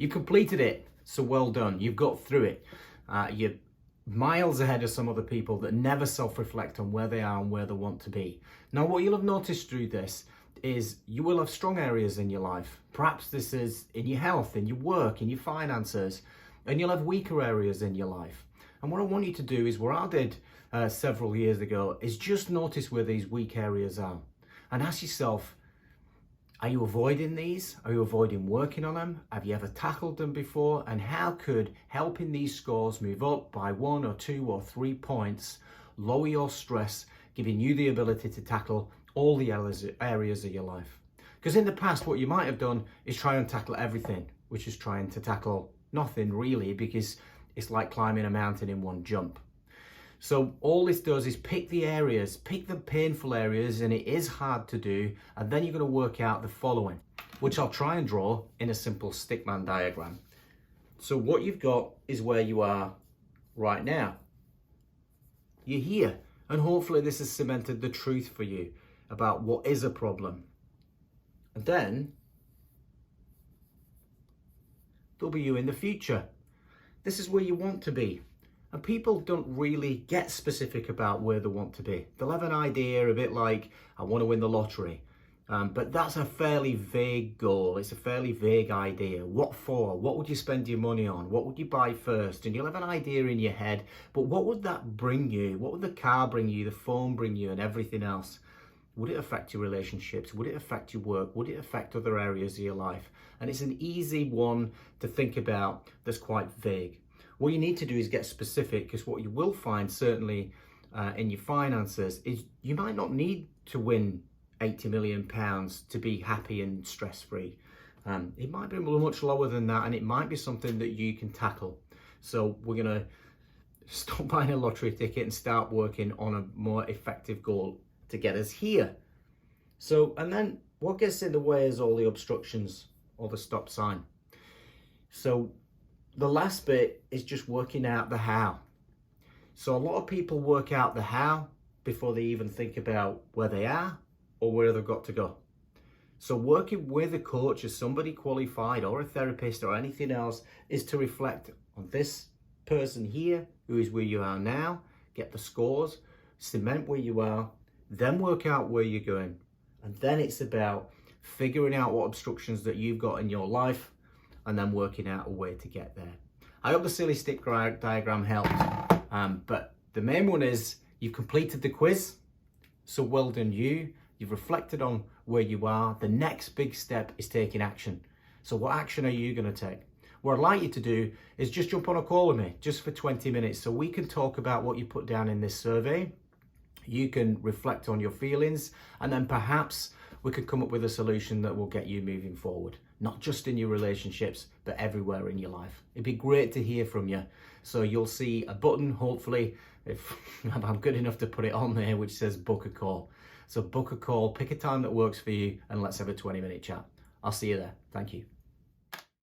You completed it, so well done. You've got through it. You're miles ahead of some other people that never self-reflect on where they are and where they want to be. Now, what you'll have noticed through this is you will have strong areas in your life. Perhaps this is in your health, in your work, in your finances, and you'll have weaker areas in your life. And what I want you to do is what I did several years ago is just notice where these weak areas are and ask yourself, are you avoiding these? Are you avoiding working on them? Have you ever tackled them before? And how could helping these scores move up by 1 or 2 or 3 points lower your stress, giving you the ability to tackle all the areas of your life? Because in the past, what you might have done is try and tackle everything, which is trying to tackle nothing really, because it's like climbing a mountain in one jump. So all this does is pick the areas, pick the painful areas, and it is hard to do, and then you're going to work out the following, which I'll try and draw in a simple stickman diagram. So what you've got is where you are right now. You're here, and hopefully this has cemented the truth for you about what is a problem. And then there'll be you in the future. This is where you want to be. And people don't really get specific about where they want to be. They'll have an idea, a bit like, I want to win the lottery. But that's a fairly vague goal. It's a fairly vague idea. What for? What would you spend your money on? What would you buy first? And you'll have an idea in your head, but what would that bring you? What would the car bring you, the phone bring you, and everything else? Would it affect your relationships? Would it affect your work? Would it affect other areas of your life? And it's an easy one to think about that's quite vague. What you need to do is get specific, because what you will find certainly in your finances is you might not need to win £80 million to be happy and stress-free. It might be much lower than that, and it might be something that you can tackle. So we're going to stop buying a lottery ticket and start working on a more effective goal to get us here. So, and then what gets in the way is all the obstructions or the stop sign. So the last bit is just working out the how. So a lot of people work out the how before they even think about where they are or where they've got to go. So working with a coach or somebody qualified or a therapist or anything else is to reflect on this person here who is where you are now, get the scores, cement where you are, then work out where you're going. And then it's about figuring out what obstructions that you've got in your life and then working out a way to get there. I hope the silly stick diagram helped. But the main one is you've completed the quiz. So well done you. You've reflected on where you are. The next big step is taking action. So what action are you going to take? What I'd like you to do is just jump on a call with me just for 20 minutes so we can talk about what you put down in this survey. You can reflect on your feelings, and then perhaps we could come up with a solution that will get you moving forward, not just in your relationships, but everywhere in your life. It'd be great to hear from you. So you'll see a button, hopefully, if I'm good enough to put it on there, which says book a call. So book a call, pick a time that works for you, and let's have a 20-minute chat. I'll see you there. Thank you.